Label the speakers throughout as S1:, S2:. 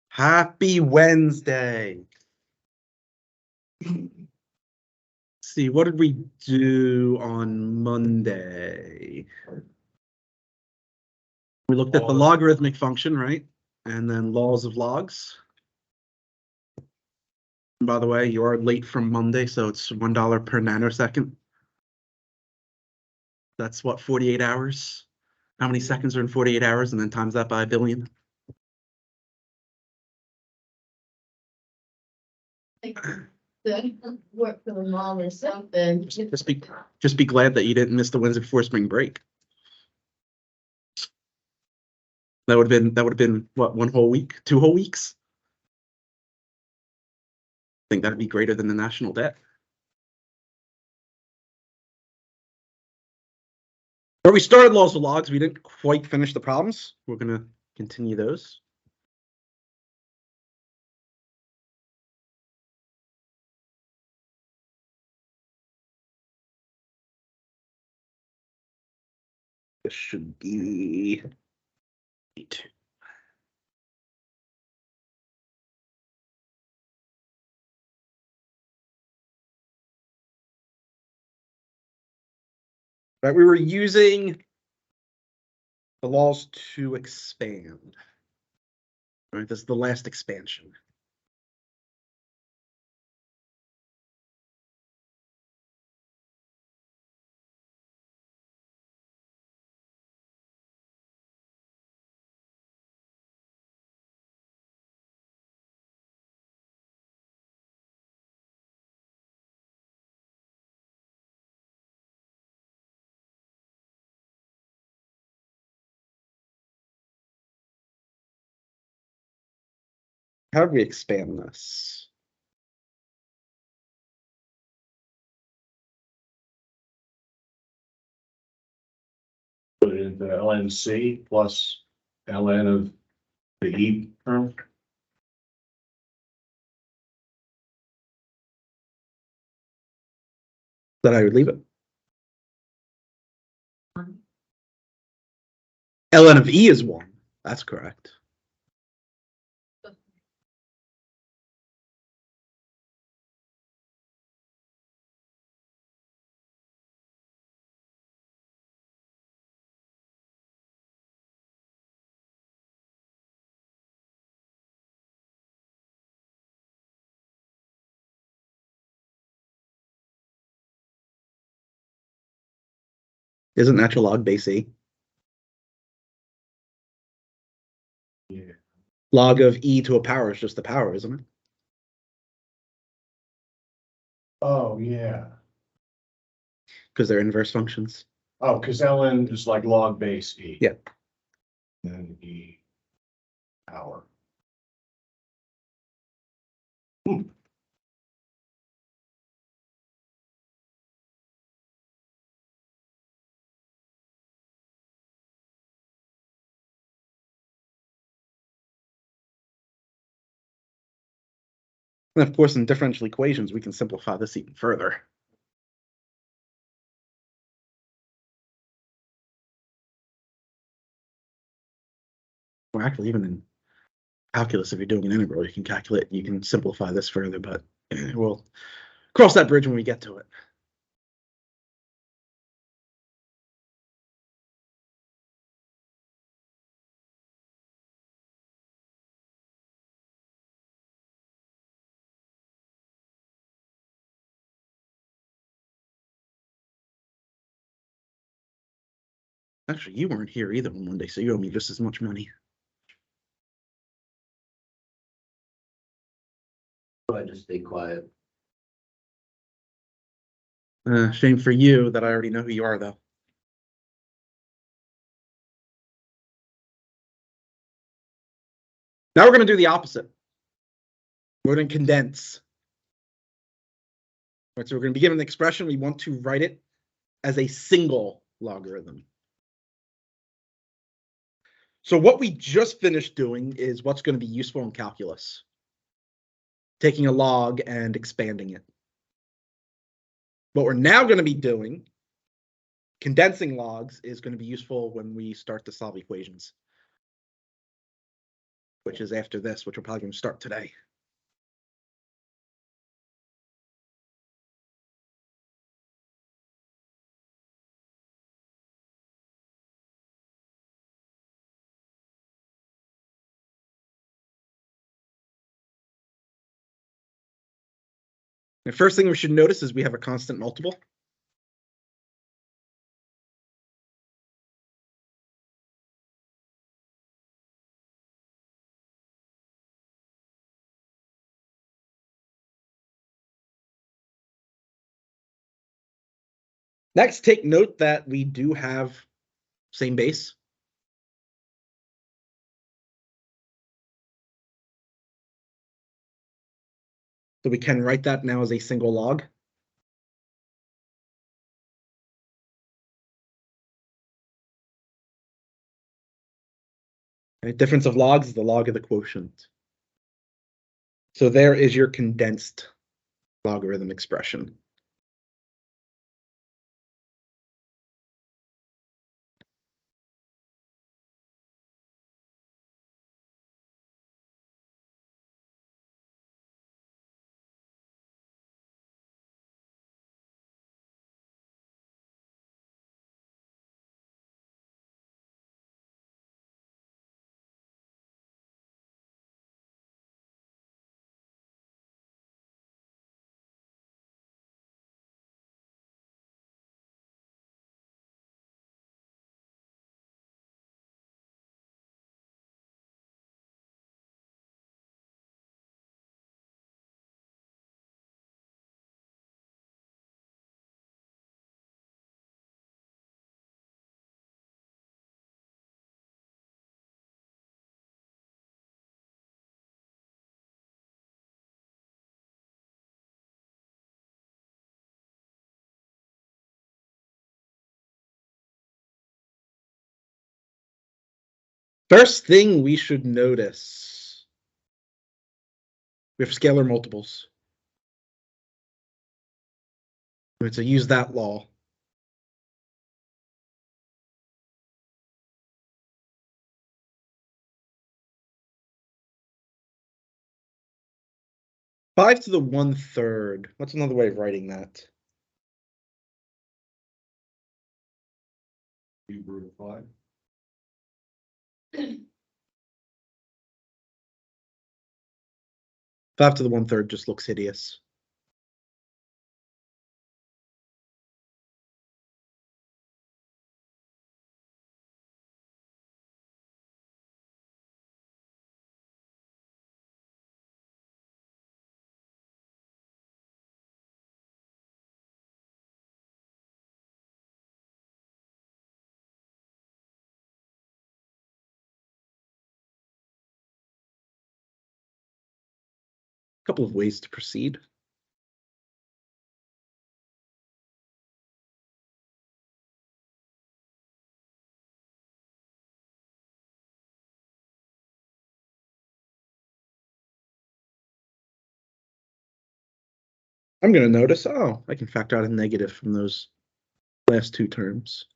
S1: Happy Wednesday. Let's see, what did we do on Monday? We looked at the logarithmic function, right? And then laws of logs. And by the way, you are late from Monday, so it's $1 per nanosecond. That's what, 48 hours? How many seconds are in 48 hours? And then times that by a billion.
S2: Work for the mom or something.
S1: Just be glad that you didn't miss the Wednesday before spring break. That would have been what, 1 whole week, 2 whole weeks? I think that'd be greater than the national debt. Where we started laws of logs, we didn't quite finish the problems. We're gonna continue those. This should be 8. Right, we were using the laws to expand. Right, this is the last expansion. How do we expand this?
S3: Put it into LNC plus ln of the E term.
S1: Then I would leave it. ln of E is 1. That's correct. Isn't natural log base E?
S3: Yeah.
S1: Log of E to a power is just the power, isn't it?
S3: Oh, yeah.
S1: Because they're inverse functions.
S3: Oh, because ln is like log base E.
S1: Yeah.
S3: Then E power.
S1: And of course, in differential equations, we can simplify this even further. Well, actually, even in calculus, if you're doing an integral, you can simplify this further, but we'll cross that bridge when we get to it. Actually, you weren't here either on Monday, so you owe me just as much money.
S4: I just stay quiet.
S1: Shame for you that I already know who you are, though. Now we're going to do the opposite. We're going to condense. All right, so we're going to be given an expression. We want to write it as a single logarithm. So what we just finished doing is what's going to be useful in calculus. Taking a log and expanding it. What we're now going to be doing, condensing logs, is going to be useful when we start to solve equations. which is after this, which we're probably going to start today. The first thing we should notice is we have a constant multiple. Next, take note that we do have same base. So we can write that now as a single log. Right? Difference of logs is the log of the quotient. So there is your condensed logarithm expression. First thing we should notice, we have scalar multiples. Right, so use that law. Five to the 1/3. What's another way of writing that?
S3: Cube root of 5.
S1: 5 to the 1/3 just looks hideous. Couple of ways to proceed. I'm going to notice, oh, I can factor out a negative from those last two terms.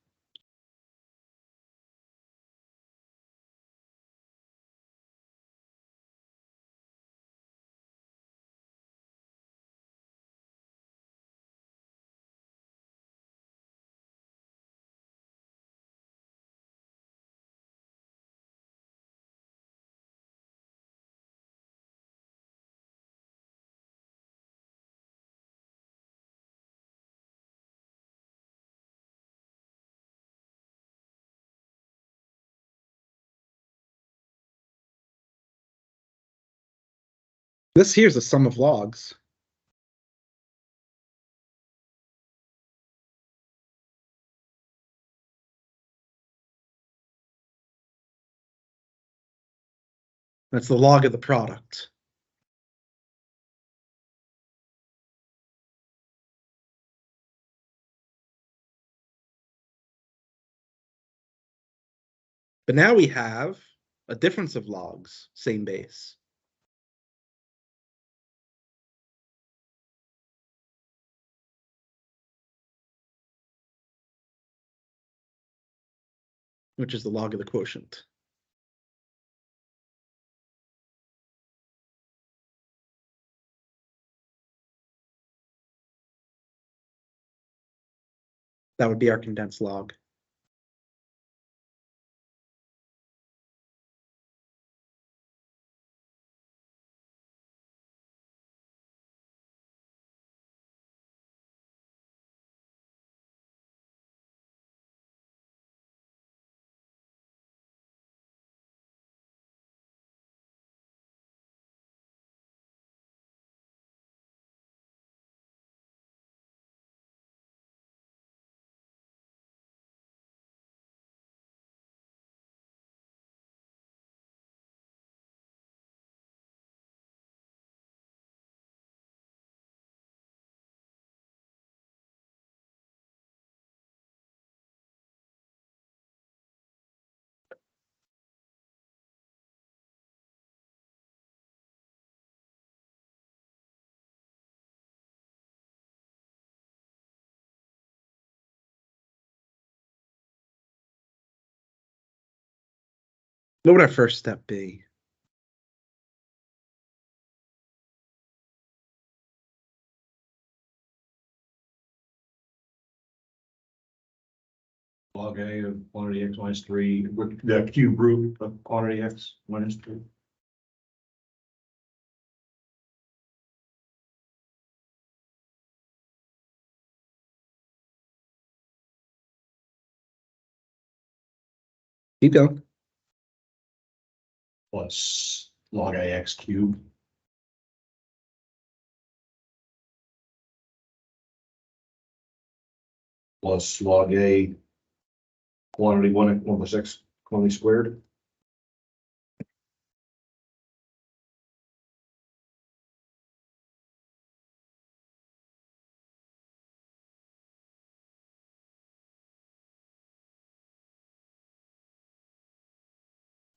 S1: This here's a sum of logs. That's the log of the product. But now we have a difference of logs, same base. Which is the log of the quotient. That would be our condensed log. What would our first step be?
S3: Log A of quantity X minus 3, with the cube root of quantity X minus 3.
S1: Keep going.
S3: Plus log AX cubed. Plus log A quantity 1 plus X quantity squared.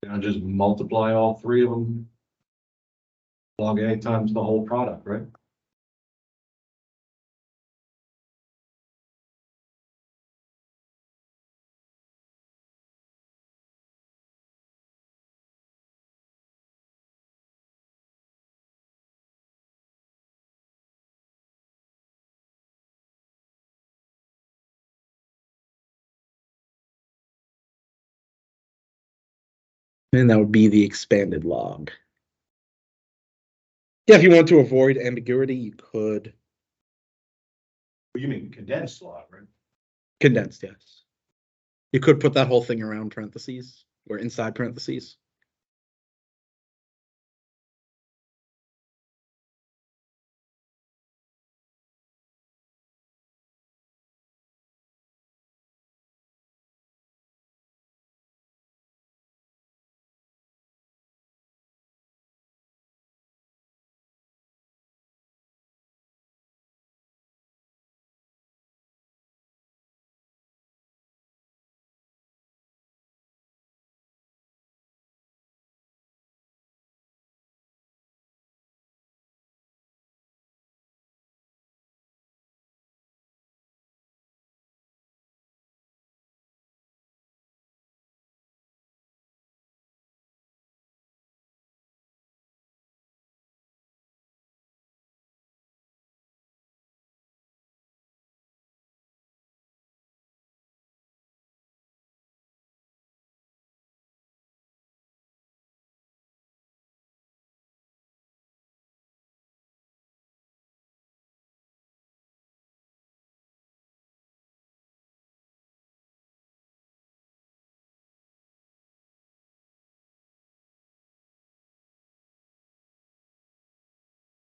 S3: And I just multiply all three of them. Log A times the whole product, right?
S1: And that would be the expanded log. Yeah, if you want to avoid ambiguity, you could
S3: You mean condensed log, right?
S1: condense, yes. You could put that whole thing around parentheses or inside parentheses.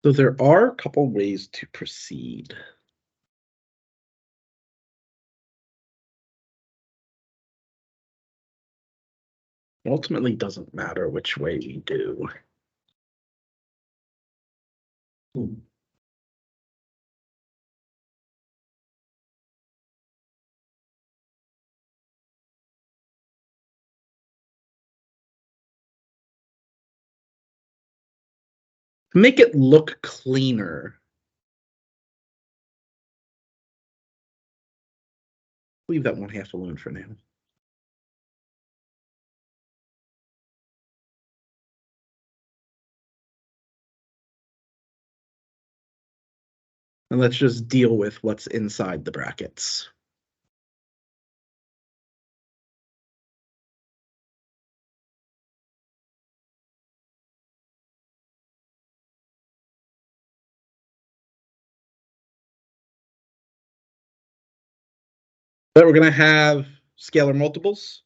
S1: So there are a couple ways to proceed. Ultimately, doesn't matter which way we do. To make it look cleaner, leave that 1/2 alone for now. And let's just deal with what's inside the brackets. But we're gonna have scalar multiples.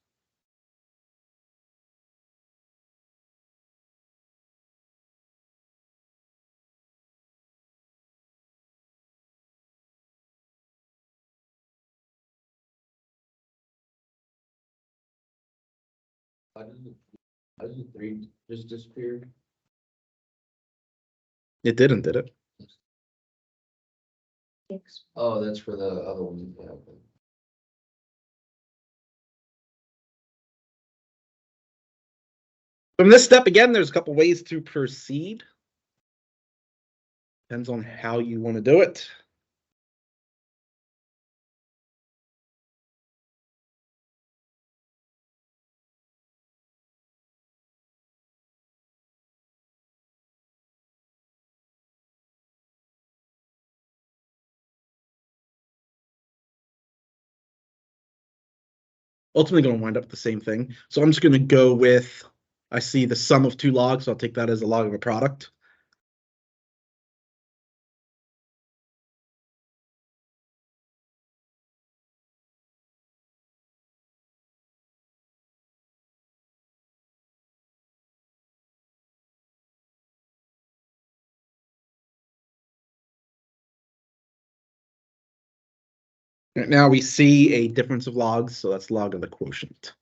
S4: How does the three just disappear?
S1: It didn't, did it?
S4: Oh, that's for the other one. Yeah, okay.
S1: From this step, again, there's a couple ways to proceed. Depends on how you want to do it. Ultimately going to wind up with the same thing. So I'm just going to go with, I see the sum of two logs, so I'll take that as a log of a product. Right now we see a difference of logs, so that's log of the quotient.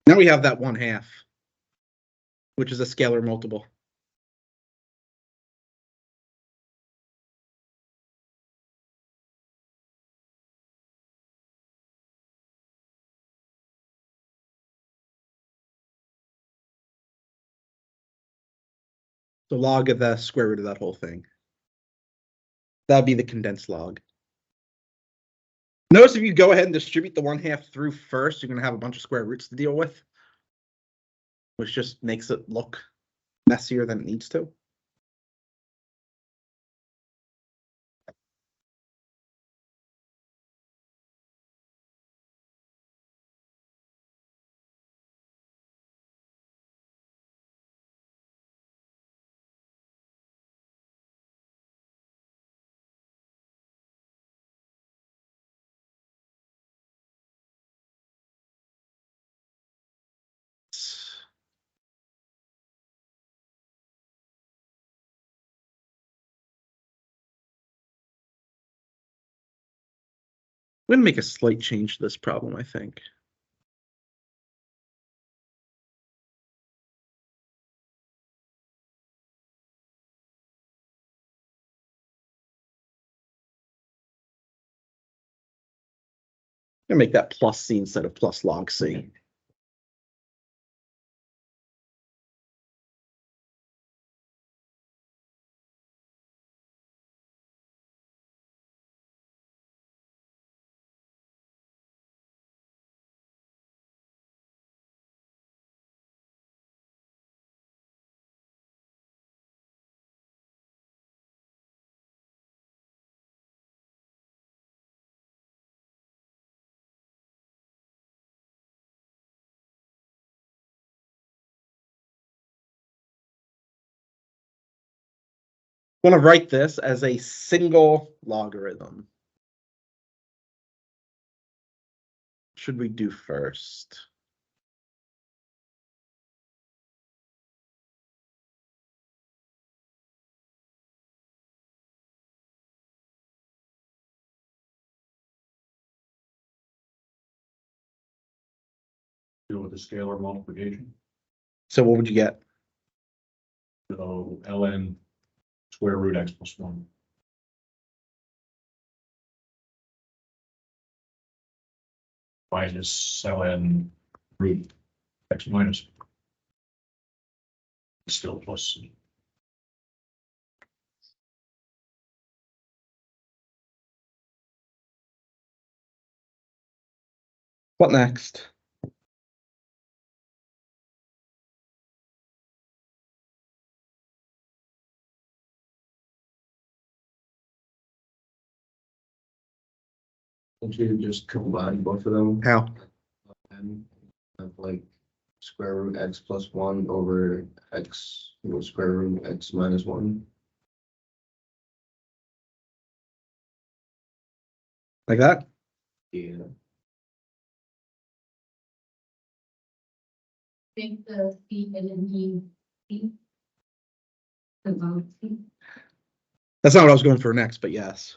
S1: Now we have that 1/2, which is a scalar multiple. The log of the square root of that whole thing. That'd be the condensed log. Notice if you go ahead and distribute the 1/2 through first, you're going to have a bunch of square roots to deal with, which just makes it look messier than it needs to. I'm going to make a slight change to this problem, I think. I'm going to make that plus c instead of plus log c. I want to write this as a single logarithm. Should we do first?
S3: Do with the scalar multiplication.
S1: So what would you get?
S3: So ln square root x plus 1. Minus ln root x minus. Still plus c.
S1: What next?
S4: Don't you just combine both of them?
S1: How?
S4: And have like square root x plus 1 over x, square root x minus 1.
S1: Like that?
S4: Yeah.
S2: Think the C and then C. The C.
S1: That's not what I was going for next, but yes.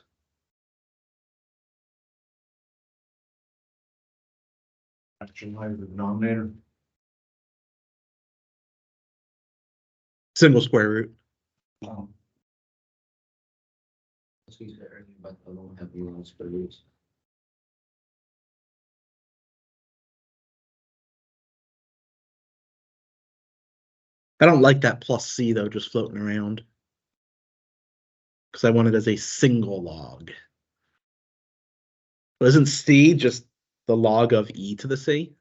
S3: Actualize the denominator.
S1: Single square root.
S4: Let's use that earlier, but I don't have any square roots.
S1: I don't like that plus C though, just floating around. Because I want it as a single log. But isn't C just the log of e to the C?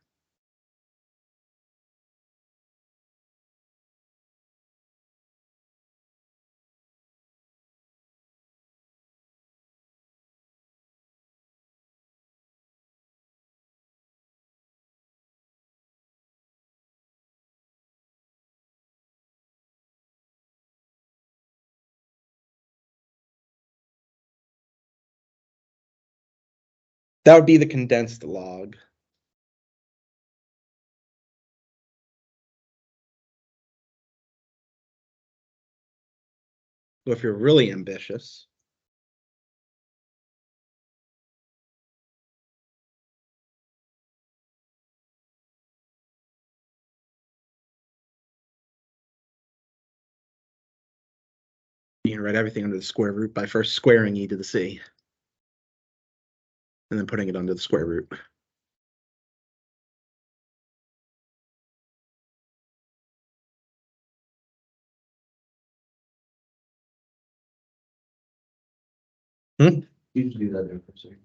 S1: That would be the condensed log. So if you're really ambitious, you can write everything under the square root by first squaring e to the C. And then putting it under the square root.
S4: You just leave that there for a second.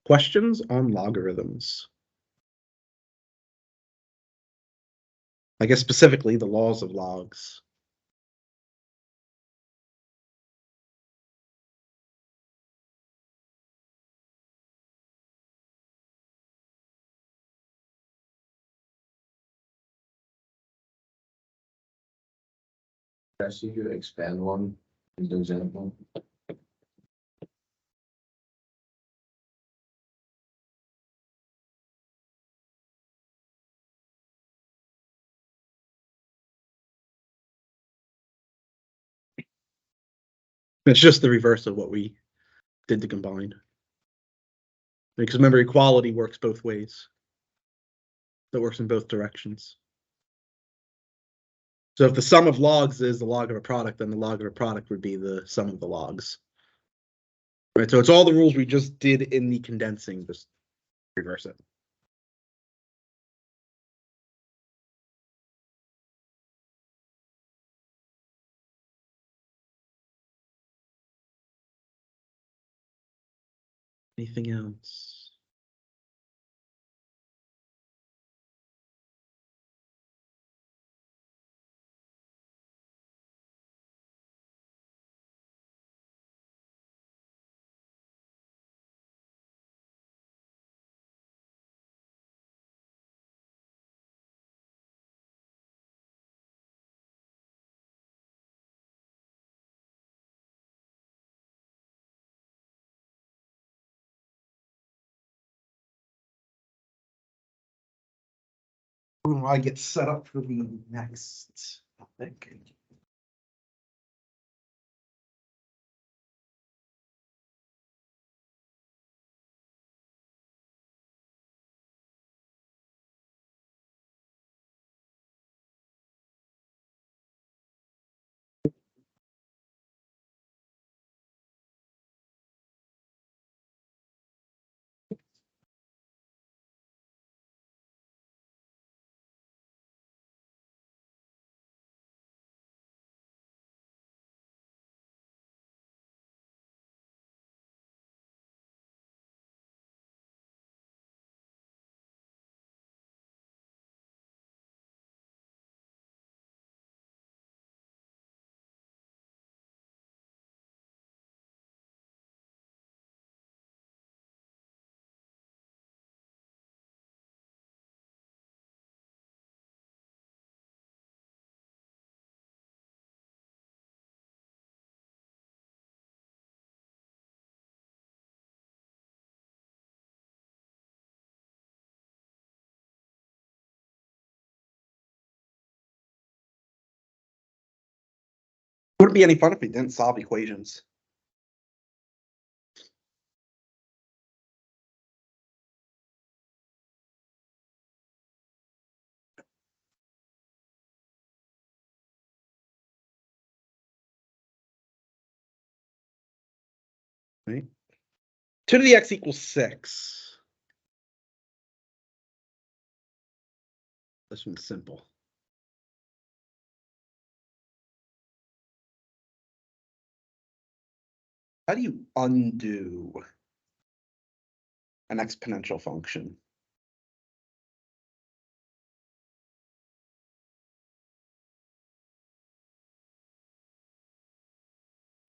S1: Questions on logarithms. I guess specifically the laws of logs.
S4: I see you expand one as an example.
S1: It's just the reverse of what we did to combine. Because remember, equality works both ways. That works in both directions. So if the sum of logs is the log of a product, then the log of a product would be the sum of the logs. Right, so it's all the rules we just did in the condensing, just reverse it. Anything else? I get set up for the next topic. Wouldn't be any fun if we didn't solve equations. Right? 2 to the x equals 6. This one's simple. How do you undo an exponential function?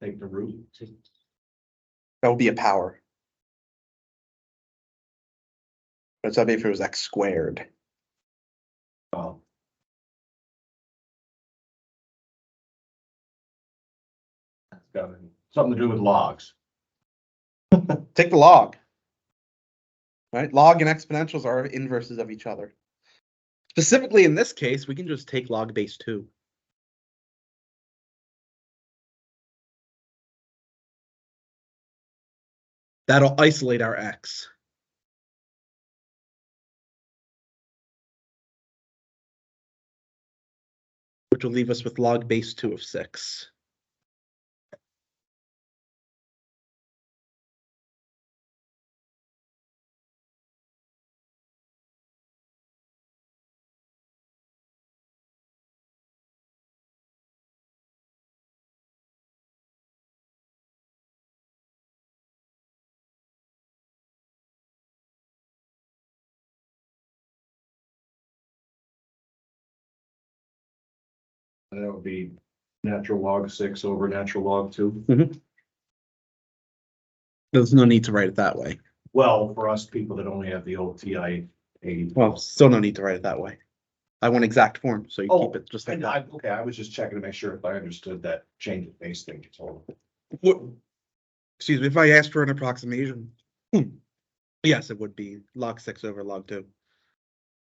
S3: Take the root.
S1: That would be a power. But that'd be if it was x squared.
S3: Oh. That's got something to do with logs.
S1: Take the log. Right? Log and exponentials are inverses of each other. Specifically in this case, we can just take log base 2. That'll isolate our x. Which will leave us with log base 2 of 6.
S3: And that would be natural log 6 over natural log 2.
S1: There's no need to write it that way.
S3: Well, for us people that only have the old TI 80.
S1: Well, still no need to write it that way. I want exact form, so you keep it just like
S3: And
S1: that.
S3: okay, I was just checking to make sure if I understood that change of base thing you told me.
S1: What, excuse me, if I asked for an approximation, yes, it would be log 6 over log 2.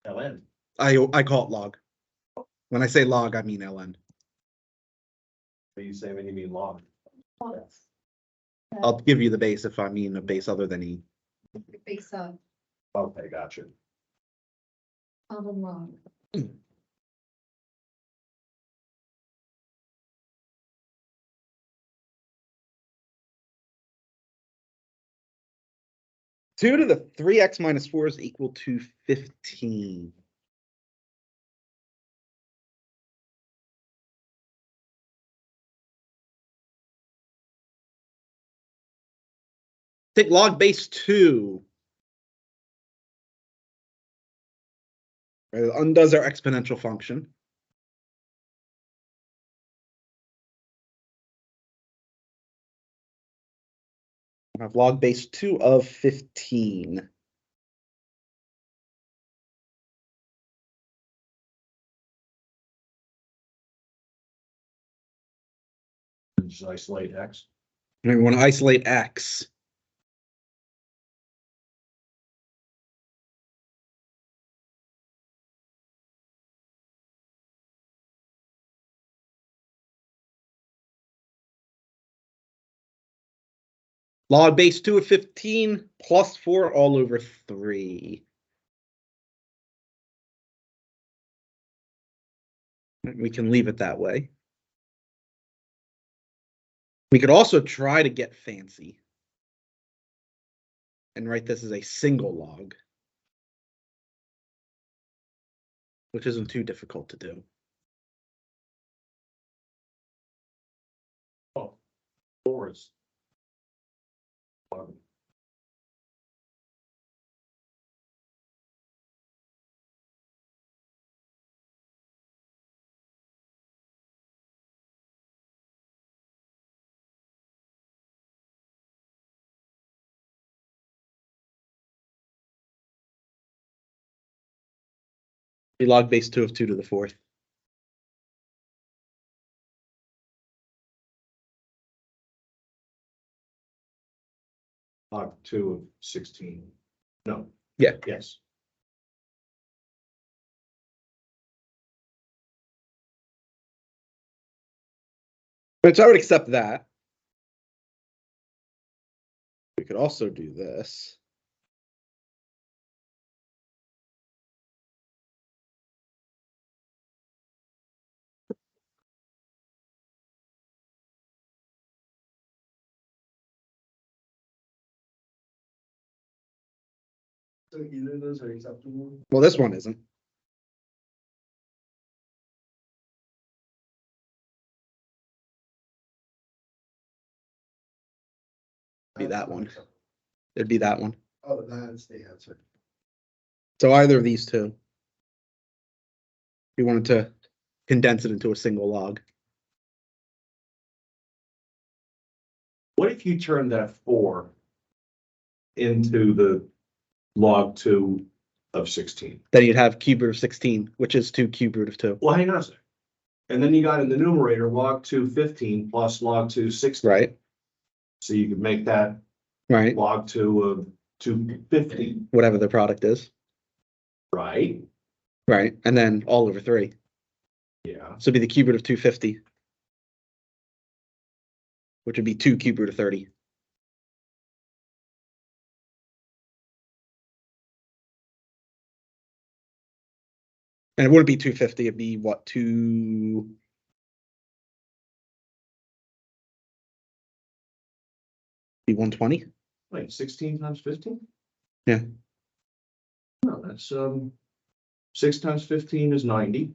S3: LN.
S1: I call it log. When I say log, I mean ln.
S3: What do you say when you mean log?
S1: I'll give you the base if I mean a base other than e.
S2: Base of
S3: Okay, gotcha.
S2: log.
S1: Two to the 3x minus 4 is equal to 15. Take log base 2. Right, it undoes our exponential function. I have log base 2 of 15.
S3: Just isolate X.
S1: And we want to isolate x. Log base 2 of 15 plus 4 all over 3. We can leave it that way. We could also try to get fancy and write this as a single log, which isn't too difficult to do.
S3: Oh, 4 is.
S1: We log base 2 of 2 to the 4th.
S3: Log 2 of 16. No.
S1: Yeah.
S3: Yes.
S1: Which I would accept that. We could also do this.
S4: So either of those are acceptable?
S1: Well, this one isn't. Be that one. It'd be that one.
S4: Oh, that's the answer.
S1: So either of these two. We wanted to condense it into a single log.
S3: What if you turn that 4 into the log 2 of 16?
S1: Then you'd have cube root of 16, which is 2 cube root of 2.
S3: Well, hang on a second. And then you got in the numerator log 2 15 plus log 2 16.
S1: Right,
S3: So you could make that
S1: right.
S3: log 2 of 250,
S1: Whatever the product is.
S3: right?
S1: Right. And then all over 3.
S3: Yeah.
S1: So it'd be the cube root of 250. Which would be 2 cube root of 30. And it wouldn't be 250, it'd be what, 2... Be 120?
S3: Wait, 16 times 15?
S1: Yeah.
S3: No, that's 6 times 15 is 90.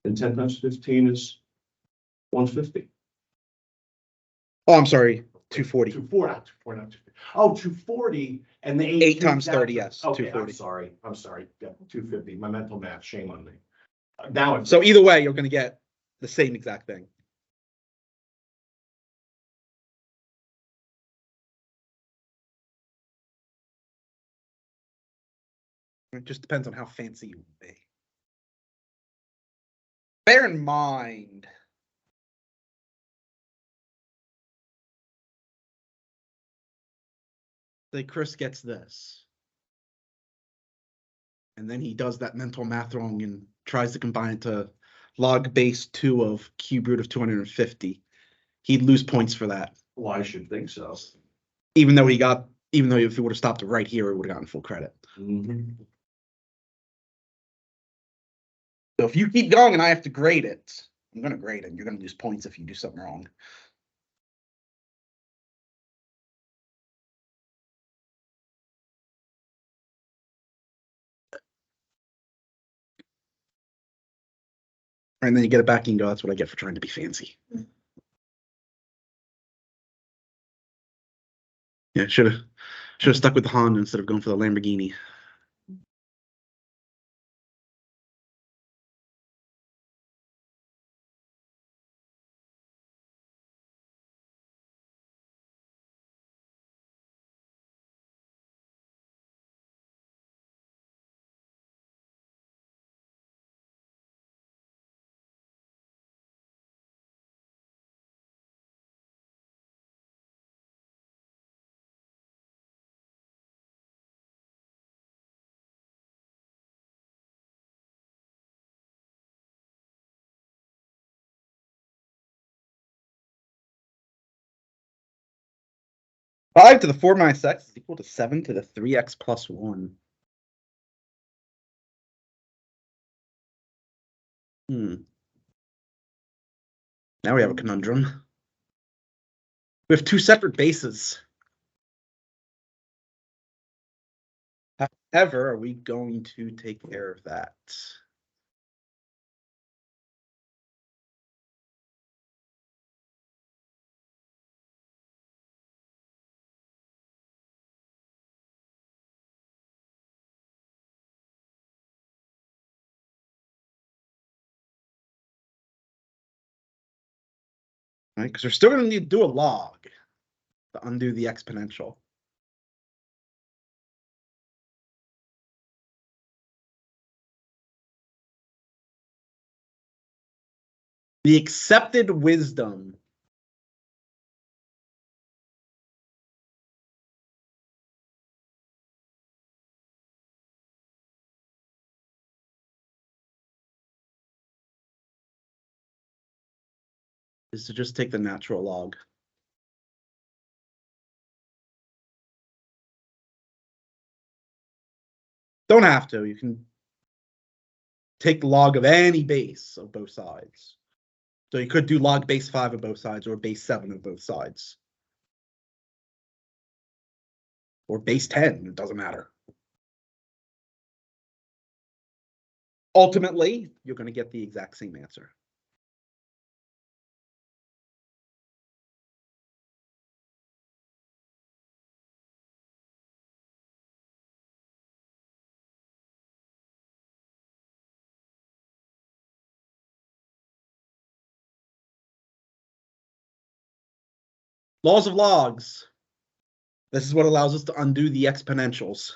S3: And 10 times 15 is 150.
S1: Oh, I'm sorry, 240.
S3: 240, not 240, not 250. Oh, 240 and the
S1: 8 times 30, yes,
S3: Okay,
S1: 240.
S3: I'm sorry. Yeah, 250. My mental math, shame on me. Now it's
S1: So either way, you're going to get the same exact thing. It just depends on how fancy you be. Bear in mind, that Chris gets this. And then he does that mental math wrong and tries to combine it to log base 2 of cube root of 250. He'd lose points for that.
S3: well, I should think so.
S1: Even though if he would have stopped it right here, he would have gotten full credit.
S3: Mhm.
S1: So if you keep going and I have to grade it, I'm going to grade it. You're going to lose points if you do something wrong. And then you get it back and you go, that's what I get for trying to be fancy. Yeah, should have stuck with the Honda instead of going for the Lamborghini. Five to the 4 minus x is equal to 7 to the 3x plus 1. Now we have a conundrum. We have 2 separate bases. However, are we going to take care of that? Right, because we're still going to need to do a log to undo the exponential. The accepted wisdom is to just take the natural log. Don't have to. You can take the log of any base of both sides. So you could do log base 5 of both sides, or base 7 of both sides. Or base 10, it doesn't matter. Ultimately, you're going to get the exact same answer. Laws of logs. This is what allows us to undo the exponentials.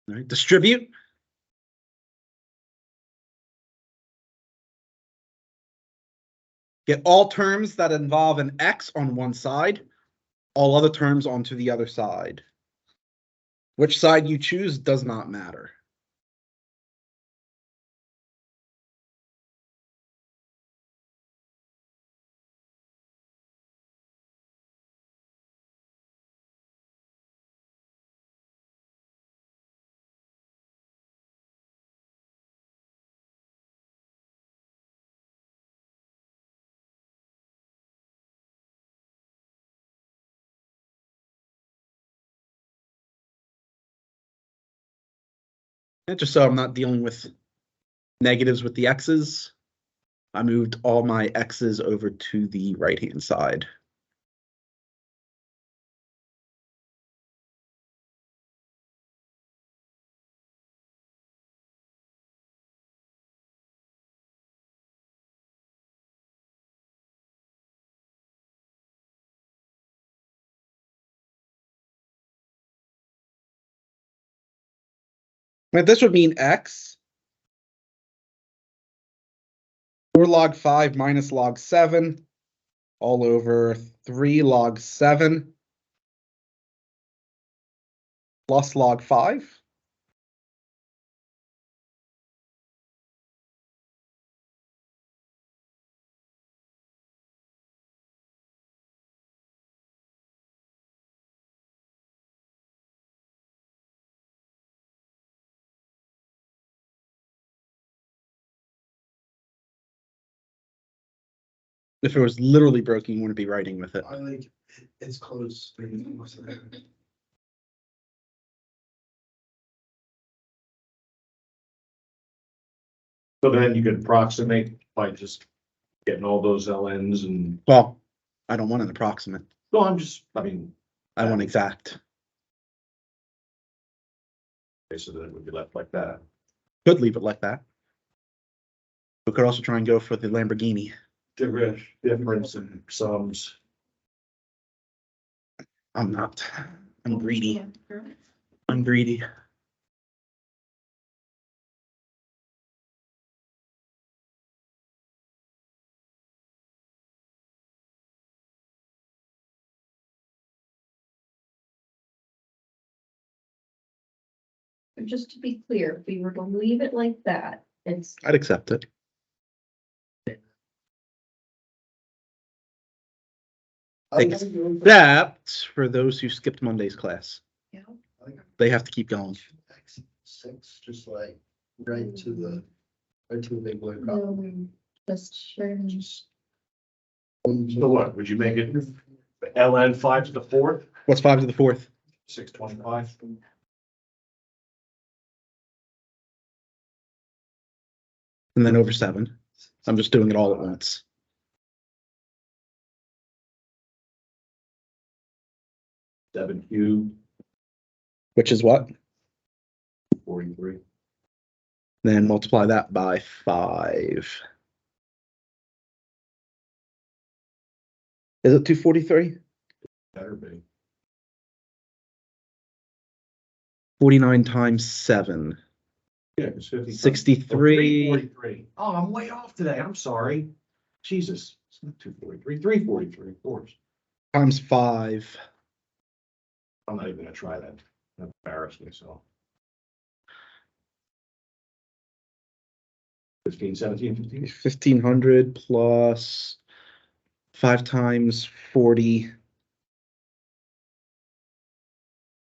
S1: All right, distribute. Get all terms that involve an x on one side, all other terms onto the other side. Which side you choose does not matter. And just so I'm not dealing with negatives with the x's, I moved all my x's over to the right-hand side. Now, this would mean x, 4 log 5 minus log 7, all over 3 log 7 plus log 5. If it was literally broken, you wouldn't be writing with it.
S4: I think it's close.
S3: So then you could approximate by just getting all those LNs and,
S1: Well, I don't want an approximate.
S3: no, I mean,
S1: I want exact.
S3: okay, so then it would be left like that.
S1: Could leave it like that. We could also try and go for the Lamborghini.
S3: Difference in sums.
S1: I'm not. I'm greedy.
S2: Yeah.
S1: I'm greedy.
S2: Just to be clear, if we were to leave it like that, it's,
S1: I'd accept it. Except for those who skipped Monday's class.
S2: you know,
S1: They have to keep going.
S4: X6, just like right to the big boy problem.
S2: just sharing.
S4: Just
S3: So what, would you make it LN 5 to the 4th,
S1: What's 5 to the 4th?
S3: 625?
S1: And then over 7. I'm just doing it all at once.
S3: Seven cubed,
S1: Which is what?
S3: 43.
S1: Then multiply that by 5. Is it 243?
S3: Better be.
S1: 49 times 7.
S3: Yeah, it's 50.
S1: 63.
S3: 343. Oh, I'm way off today. I'm sorry. Jesus, it's not 243, 343, of course.
S1: Times 5.
S3: I'm not even gonna try that. That embarrassed me, so. 15, 17, 15.
S1: 1500 plus 5 times 40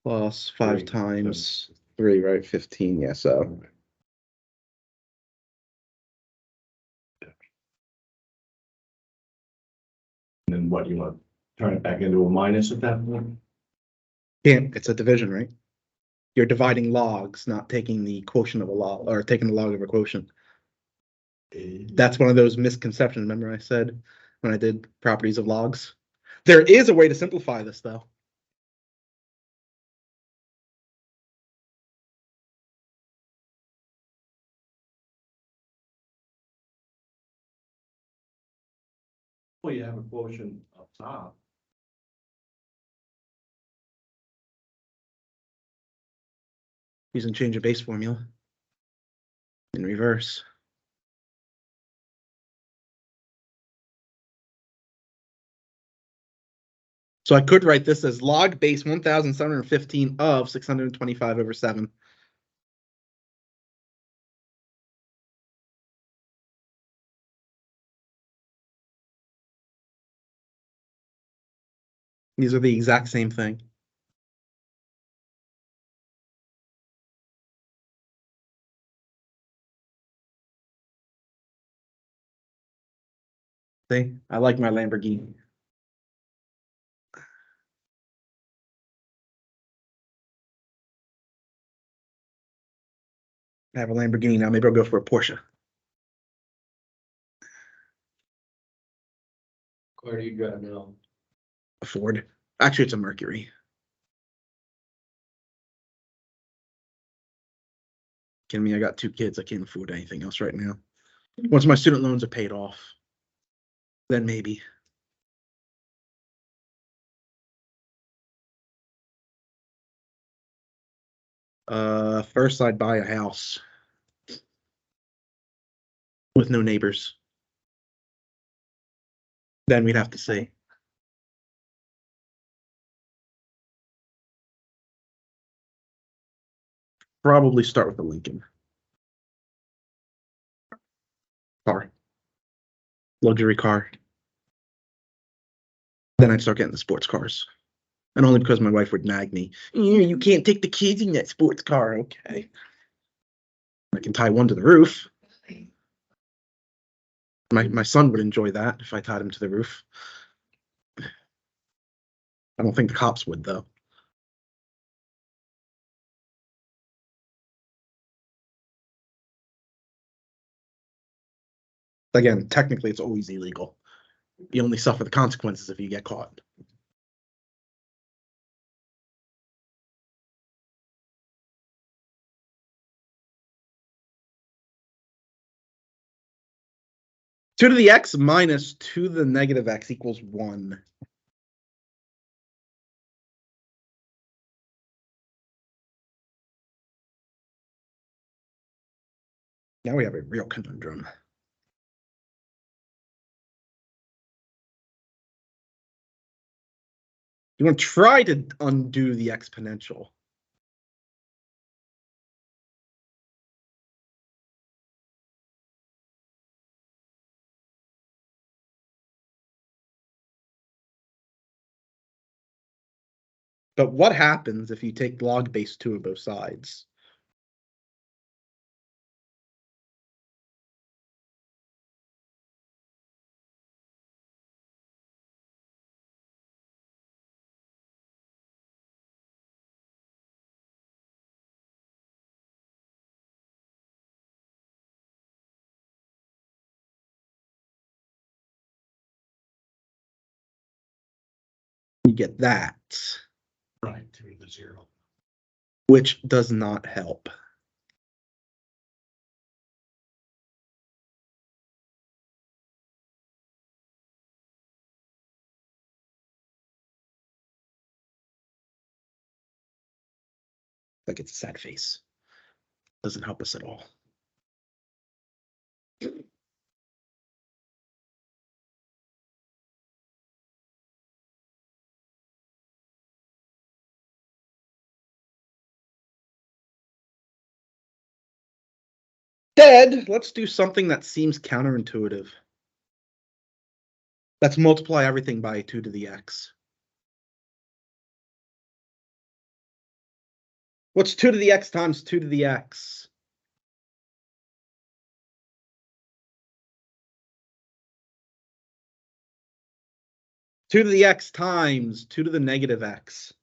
S1: plus 5
S3: Three.
S1: times 3, right? 15. Yeah, so
S3: And then what, you want to turn it back into a minus at that point?
S1: can't, it's a division, right? You're dividing logs, not taking the quotient of a log or taking the log of a quotient. That's one of those misconceptions. Remember I said when I did properties of logs? There is a way to simplify this though.
S3: Well, you have a quotient up top.
S1: Using change of base formula in reverse. So I could write this as log base 1715 of 625 over 7. These are the exact same thing. See, I like my Lamborghini. I have a Lamborghini now. Maybe I'll go for a Porsche.
S4: Car do you drive now?
S1: A Ford. Actually, it's a Mercury. Kidding me? I got 2 kids. I can't afford anything else right now. Once my student loans are paid off, then maybe. First I'd buy a house with no neighbors. Then we'd have to see. Probably start with the Lincoln car, luxury car. Then I'd start getting the sports cars, and only because my wife would nag me. You can't take the kids in that sports car. Okay, I can tie one to the roof. My son would enjoy that if I tied him to the roof. I don't think the cops would though. Again, technically, it's always illegal. You only suffer the consequences if you get caught. Two to the x minus 2 to the negative x equals 1. Now we have a real conundrum. You want to try to undo the exponential. But what happens if you take log base 2 of both sides? You get that,
S3: Right, to the 0.
S1: which does not help. Like it's a sad face. Doesn't help us at all. Instead, let's do something that seems counterintuitive. Let's multiply everything by 2 to the x. What's 2 to the x times 2 to the x? Two to the x times 2 to the negative x.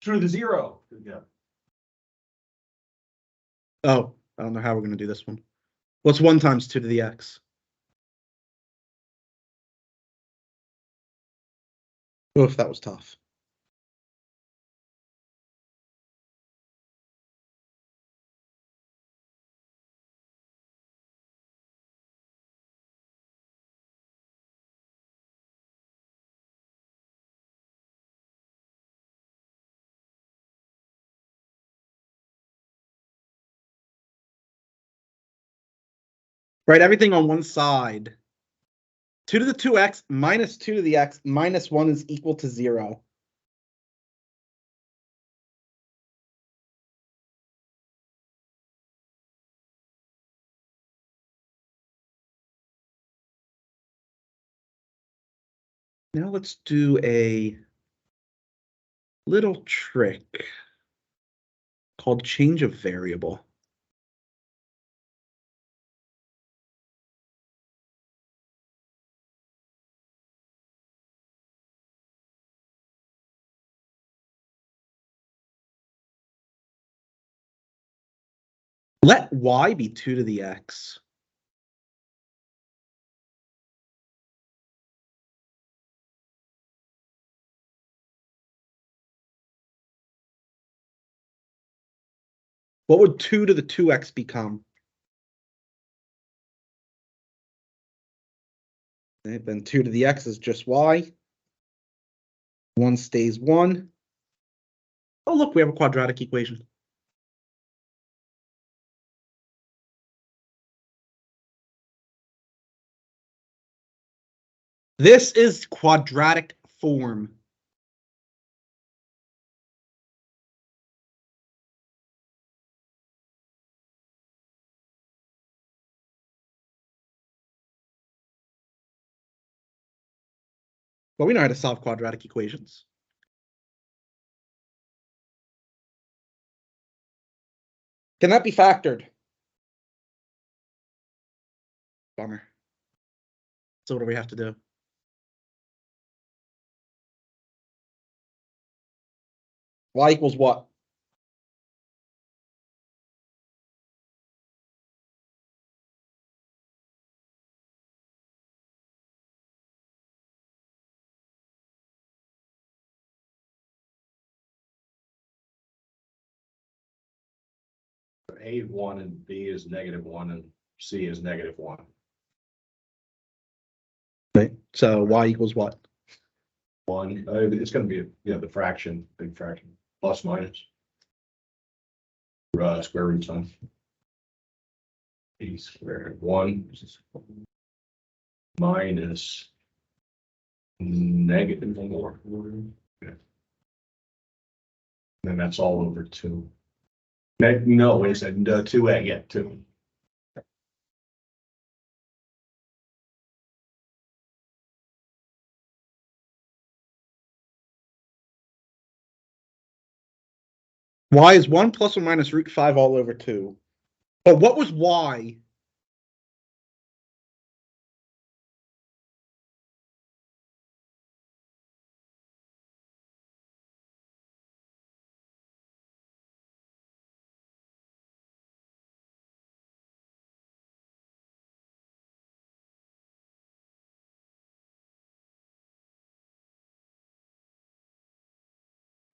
S3: Through the 0. Yeah.
S1: Oh, I don't know how we're going to do this one. What's 1 times 2 to the x? Oof, that was tough. Right, everything on one side. 2 to the 2x minus 2 to the x minus 1 is equal to 0. Now let's do a little trick called change of variable. Let y be 2 to the x. What would 2 to the 2x become? Okay, then 2 to the x is just y. 1 stays 1. Oh, look, we have a quadratic equation. This is quadratic form. Well, we know how to solve quadratic equations. Can that be factored? Bummer. So what do we have to do? Y equals what?
S3: A is 1 and B is -1 and C is -1.
S1: Right. So y equals what?
S3: 1, it's gonna be, the fraction, big fraction, plus minus. Square root sign. A squared 1 minus -4. Okay. Then that's all over 2. No, wait a second, 2a, yeah, 2.
S1: Y is 1 plus or minus root 5 all over 2. But what was y?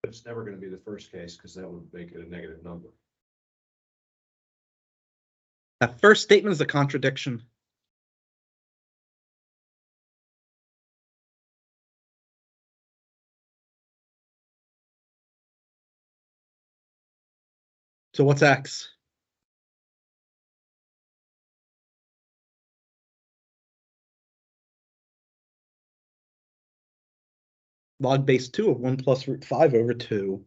S3: It's never gonna be the first case, because that would make it a negative number.
S1: That first statement is a contradiction. So what's X? Log base 2 of 1 plus root 5 over 2.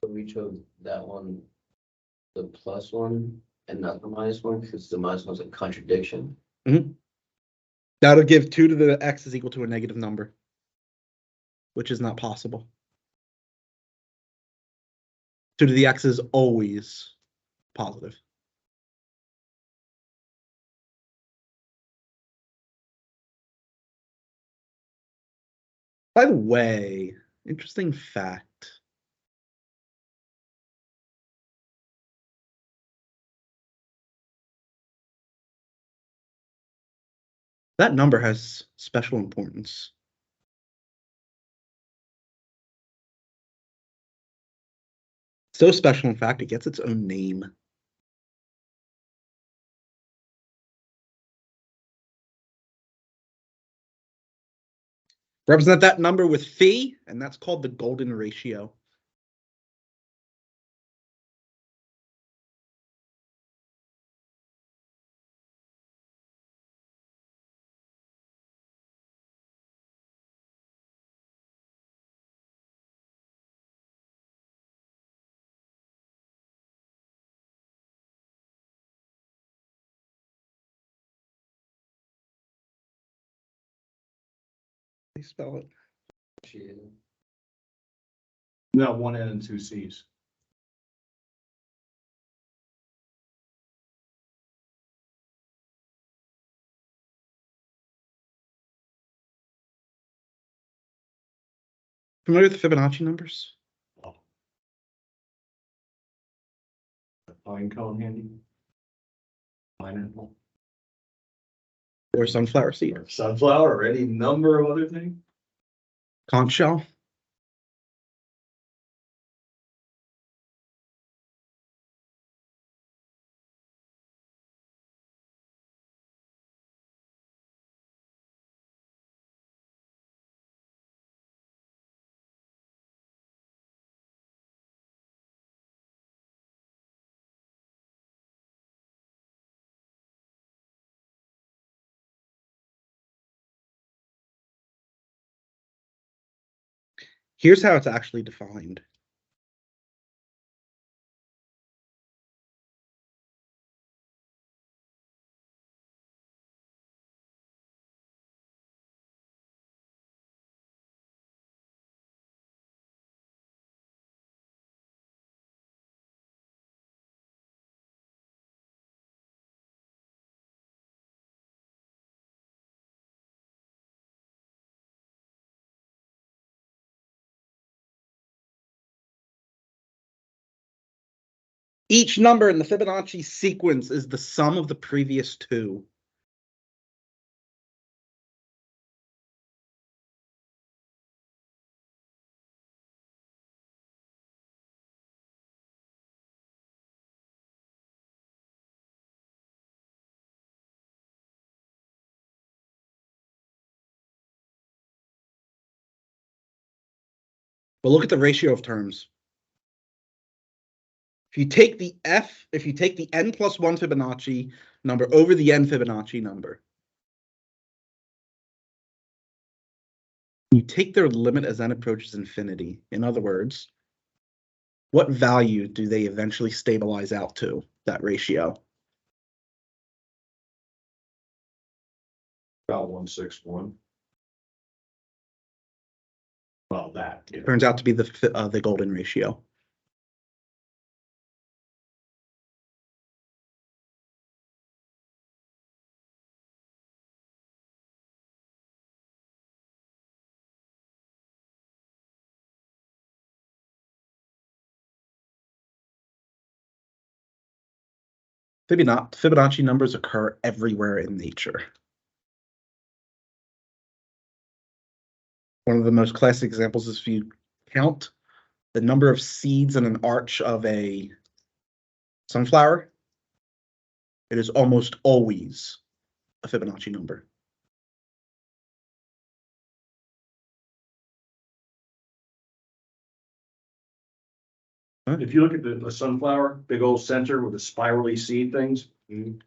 S5: We chose that one, the plus one, and not the minus one, because the minus one's a contradiction.
S1: That'll give 2 to the X is equal to a negative number, which is not possible. 2 to the X is always positive. By the way, interesting fact. That number has special importance. So special, in fact, it gets its own name. Represent that number with phi, and that's called the golden ratio. They spell it.
S3: No, 1 N and 2 C's.
S1: Familiar with the Fibonacci numbers?
S3: Pine cone handy. Pineapple.
S1: Or sunflower seed?
S3: Or sunflower, or any number of other things.
S1: Conch shell? Here's how it's actually defined. Each number in the Fibonacci sequence is the sum of the previous two. But look at the ratio of terms. If you take the n plus 1 Fibonacci number over the n Fibonacci number, you take their limit as n approaches infinity. In other words, what value do they eventually stabilize out to, that ratio?
S3: About 161. Well, that. Yeah.
S1: Turns out to be the golden ratio. Fibonacci numbers occur everywhere in nature. One of the most classic examples is if you count the number of seeds in an arch of a sunflower, it is almost always a Fibonacci number.
S3: If you look at the sunflower, big old center with the spirally seed things,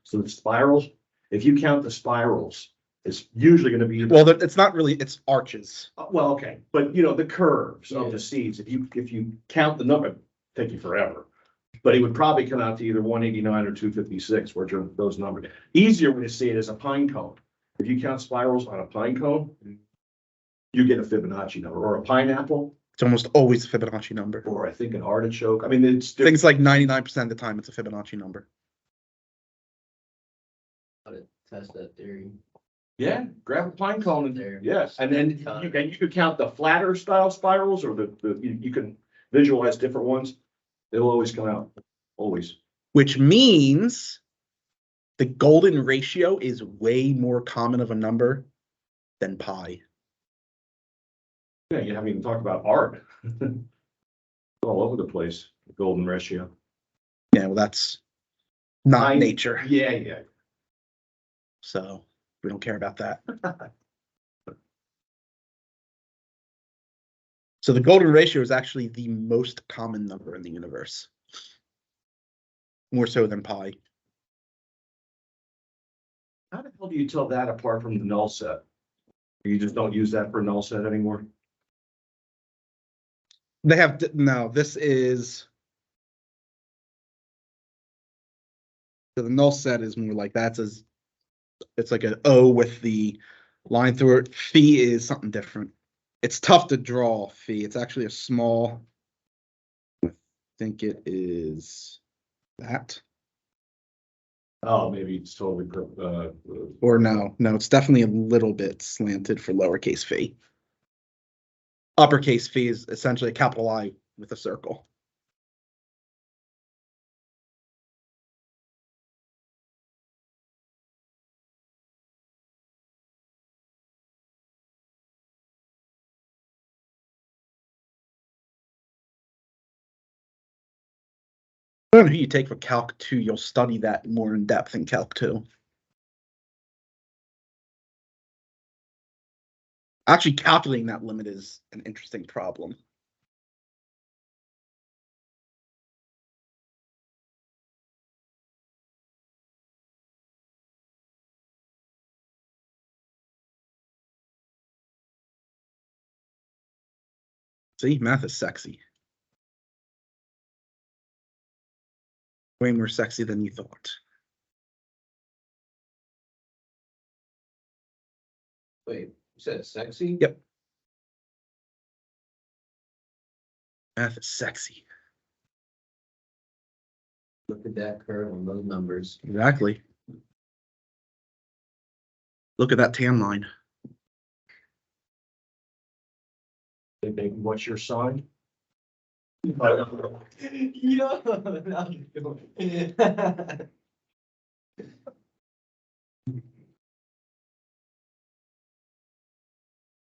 S3: so the spirals, if you count the spirals, it's usually gonna be.
S1: Well, it's not really, it's arches.
S3: Well, okay, but you know, the curves of
S5: Yeah.
S3: the seeds, if you count the number, it'd take you forever. But it would probably come out to either 189 or 256, which are those numbers. Easier way to see it is a pine cone. If you count spirals on a pine cone, you get a Fibonacci number, or a pineapple,
S1: It's almost always a Fibonacci number.
S3: or I think an artichoke. I mean, it's
S1: Things like 99% of the time, it's a Fibonacci number.
S5: How to test that theory.
S3: Yeah, grab a pine cone and
S5: There.
S3: yes, and then you could count the flatter style spirals, or you can visualize different ones. It'll always come out, always.
S1: Which means the golden ratio is way more common of a number than pi.
S3: Yeah, you haven't even talked about art. All over the place, the golden ratio.
S1: Yeah, well, that's not
S3: I-
S1: nature.
S3: Yeah.
S1: So we don't care about that. So the golden ratio is actually the most common number in the universe. More so than pi.
S3: How the hell do you tell that apart from the null set? You just don't use that for a null set anymore?
S1: They have, no, this is. So the null set is more like that's as, it's like an O with the line through it. Phi is something different. It's tough to draw phi. It's actually a small, I think it is that.
S3: Oh, maybe it's totally,
S1: Or no, it's definitely a little bit slanted for lowercase phi. Uppercase phi is essentially a capital I with a circle. I don't know who you take for Calc 2, you'll study that more in depth in Calc 2. Actually, calculating that limit is an interesting problem. See, math is sexy. Way more sexy than you thought.
S5: Wait, you said sexy?
S1: Yep. Math is sexy.
S5: Look at that curve on those numbers.
S1: Exactly. Look at that tan line.
S3: what's your sign?
S5: Yeah.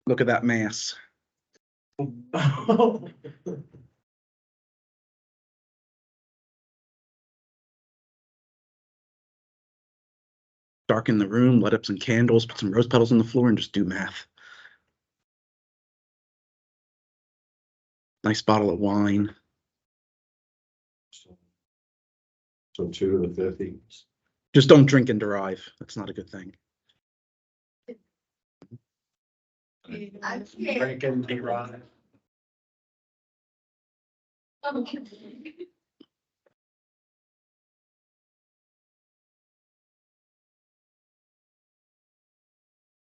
S1: Look at that mass. Darken the room, light up some candles, put some rose petals on the floor, and just do math. Nice bottle of wine.
S3: So 2 to the 50.
S1: Just don't drink and derive. That's not a good thing.
S3: Drink and derive.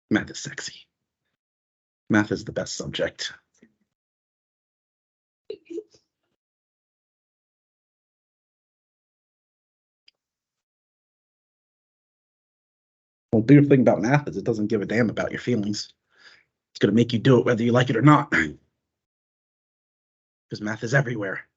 S1: Math is sexy. Math is the best subject. Well, the beautiful thing about math is it doesn't give a damn about your feelings. It's going to make you do it whether you like it or not. Because math is everywhere.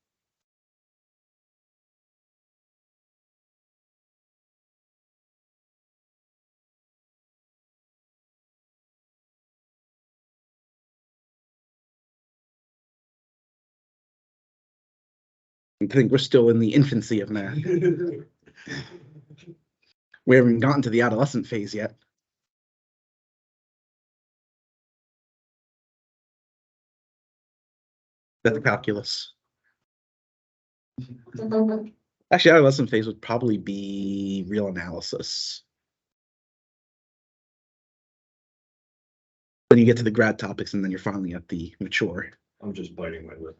S1: I think we're still in the infancy of math. We haven't gotten to the adolescent phase yet. That's calculus. Actually, adolescent phase would probably be real analysis. Then you get to the grad topics, and then you're finally at the mature.
S3: I'm just biting my lip.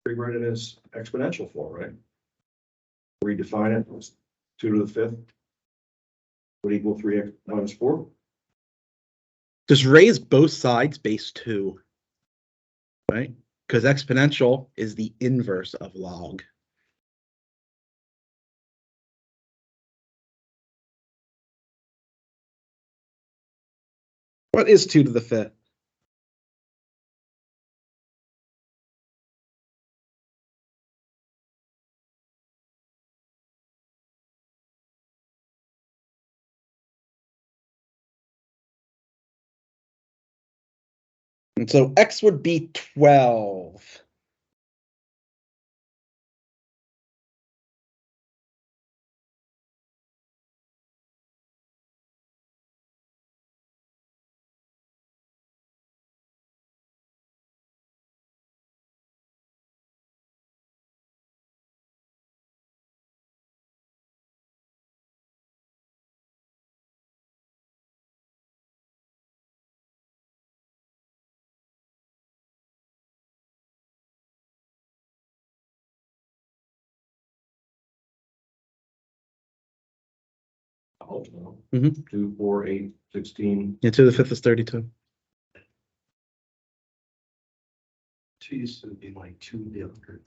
S3: Rewrite it as exponential form, right? Redefine it, 2 to the 5th would equal 3x minus 4.
S1: Just raise both sides base 2, right? Because exponential is the inverse of log. What is 2 to the 5th? And so x would be 12. Mhm.
S3: 2, 4, 8, 16.
S1: Yeah, 2 to the 5th is 32.
S4: 2 used to be like 2 younger.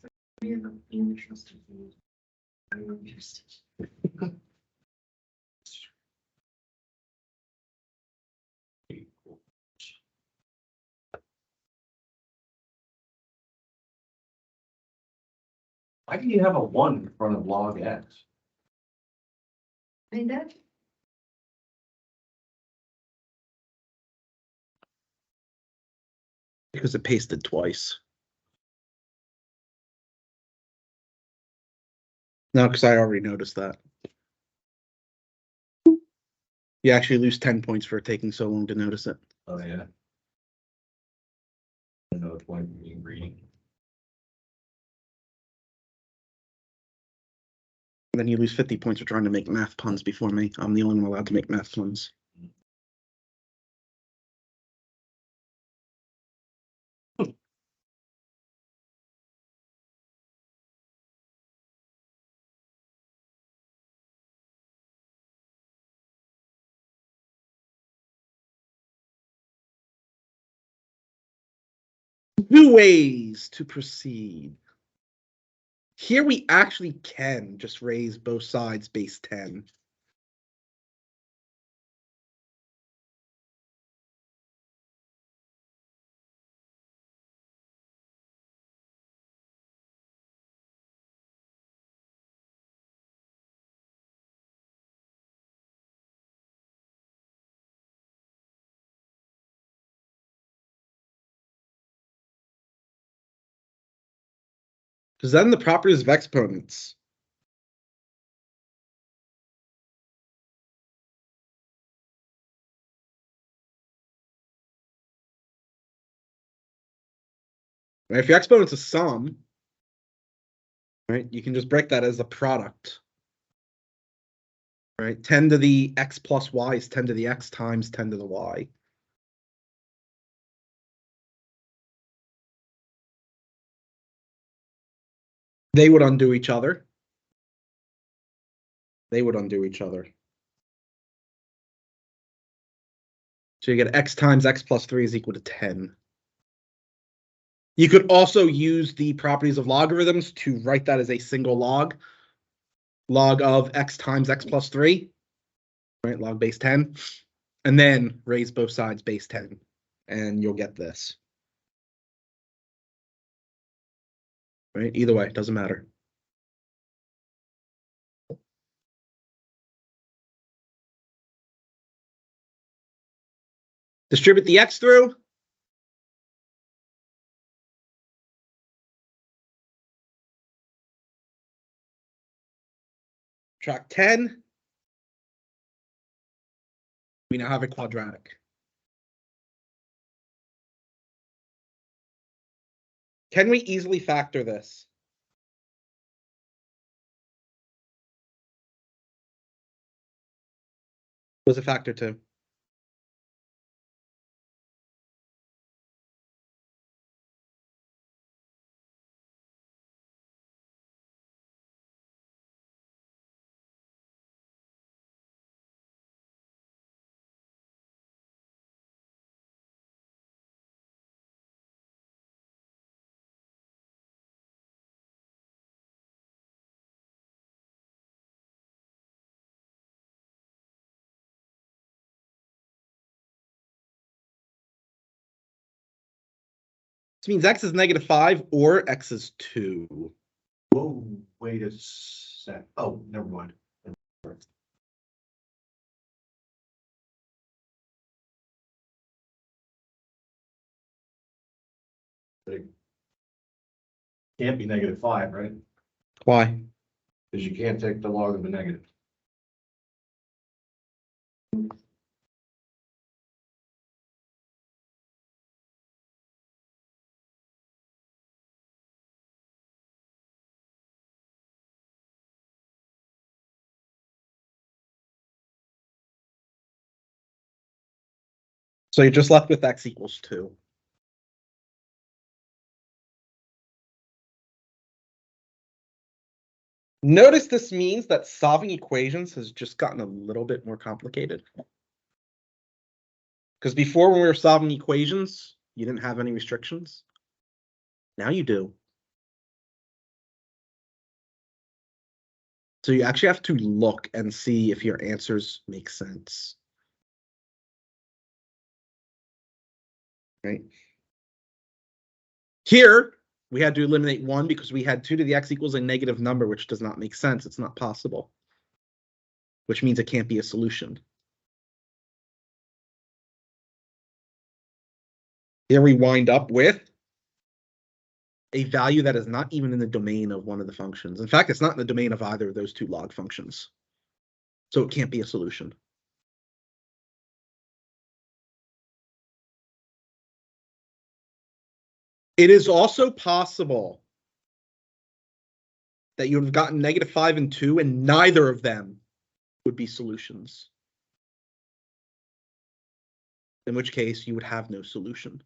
S3: Why do you have a 1 in front of log x?
S2: And that,
S1: Because it pasted twice. No, because I already noticed that. You actually lose 10 points for taking so long to notice it.
S3: Oh, yeah. I know it's one being reading.
S1: And then you lose 50 points for trying to make math puns before me. I'm the only one allowed to make math puns. Two ways to proceed. Here we actually can just raise both sides base 10. Because then the properties of exponents. Right? If your exponent's a sum, right, you can just break that as a product. Right? 10 to the x plus y is 10 to the x times 10 to the y. They would undo each other. They would undo each other. So you get x times x plus 3 is equal to 10. You could also use the properties of logarithms to write that as a single log. Log of x times x plus 3, right? Log base 10. And then raise both sides base 10. And you'll get this. Right? Either way, doesn't matter. Distribute the x through. Subtract 10. We now have a quadratic. Can we easily factor this? What's a factor to? This means x is -5 or x is 2.
S3: Whoa, wait a sec. Oh, never mind. Can't be -5, right?
S1: Why?
S3: Because you can't take the log of a negative.
S1: So you're just left with x equals 2. Notice this means that solving equations has just gotten a little bit more complicated. Because before, when we were solving equations, you didn't have any restrictions. Now you do. So you actually have to look and see if your answers make sense. Right? Here, we had to eliminate 1 because we had 2 to the x equals a negative number, which does not make sense. It's not possible. Which means it can't be a solution. Here we wind up with a value that is not even in the domain of one of the functions. In fact, it's not in the domain of either of those two log functions. So it can't be a solution. It is also possible that you would have gotten -5 and 2, and neither of them would be solutions. In which case, you would have no solution.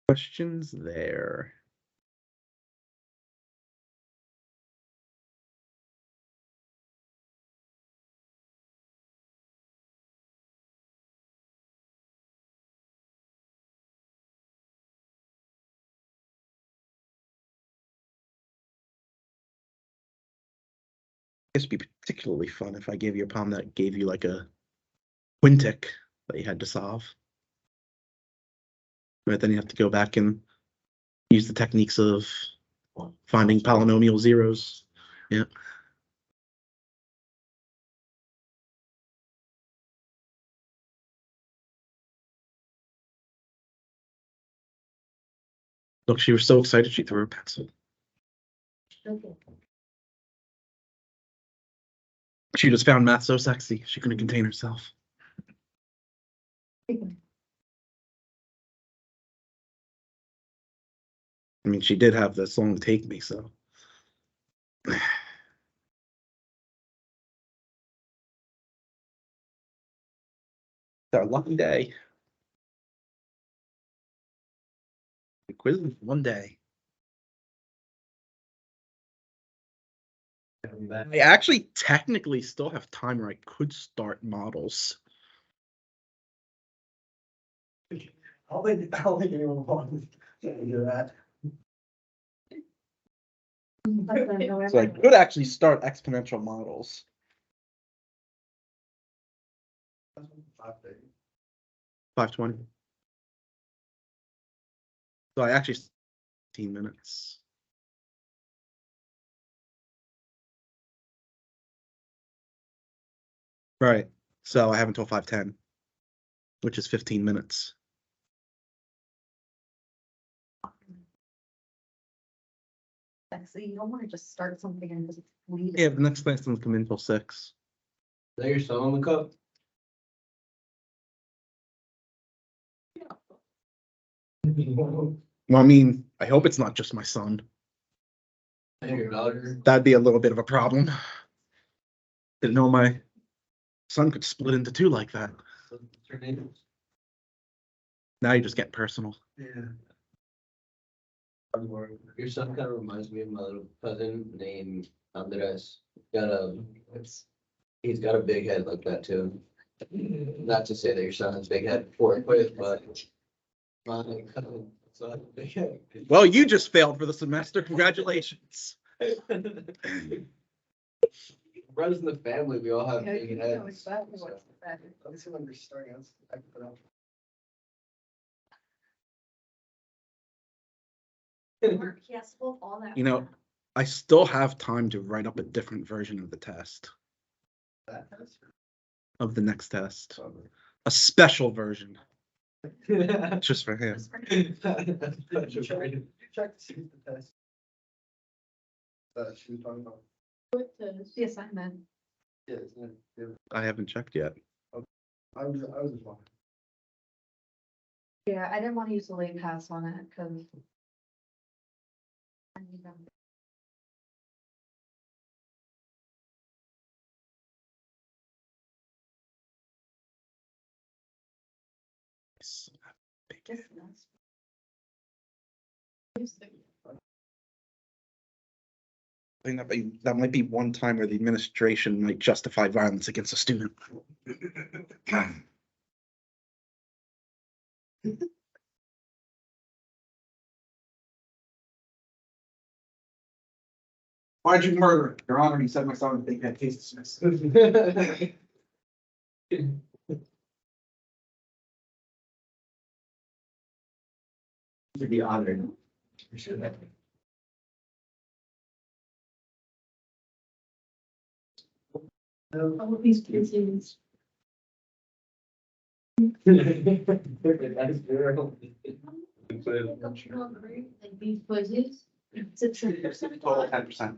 S1: Questions there? This would be particularly fun if I gave you a problem that gave you like a quintic that you had to solve. Right, then you have to go back and use the techniques of finding polynomial zeros. Yeah. Look, she was so excited she threw her pencil.
S2: Okay.
S1: She just found math so sexy she couldn't contain herself. I mean, she did have this long take me, so. It's our lucky day. The quiz is one day. I actually technically still have time where I could start models.
S4: I'll think anyone wants to do that.
S1: So I could actually start exponential models. 520. So I actually 15 minutes. Right. So I have until 5:10, which is 15 minutes.
S2: So you don't want to just start something and just leave
S1: Yeah,
S2: it.
S1: the next class doesn't come in until 6.
S5: Is that your son on the cup?
S1: Well, I mean, I hope it's not just my son.
S5: And your daughter?
S1: That'd be a little bit of a problem. Didn't know my son could split into two like that.
S5: What's her name?
S1: Now you just get personal.
S4: Yeah.
S5: Your son kind of reminds me of my little cousin named Andres. He's got a big head like that too. Not to say that your son has a big head for it, but my cousin also has a big head.
S1: Well, you just failed for the semester. Congratulations.
S5: Runs in the family, we all have
S2: Yeah,
S5: big
S2: you know
S5: heads.
S2: exactly
S5: so.
S2: what's better.
S4: Let me see when we're starting. I can put up.
S2: Mark, yes, well, all that.
S1: You know, I still have time to write up a different version of the test,
S4: That has.
S1: of the next test. A special version, just for him.
S4: You check to see if the test. She was talking about.
S2: The assignment.
S4: Yeah, isn't it? Yeah.
S1: I haven't checked yet.
S4: I was just wondering.
S2: Yeah, I didn't want to use the late pass on it because.
S1: I think that might be one time where the administration might justify violence against a student. Why'd you murder him? Your Honor, he said my son was big head, case dismissed.
S5: To be honored.
S2: All of these kids.
S5: That's girl.
S2: Like these quizzes, it's a true.
S1: Total 10%.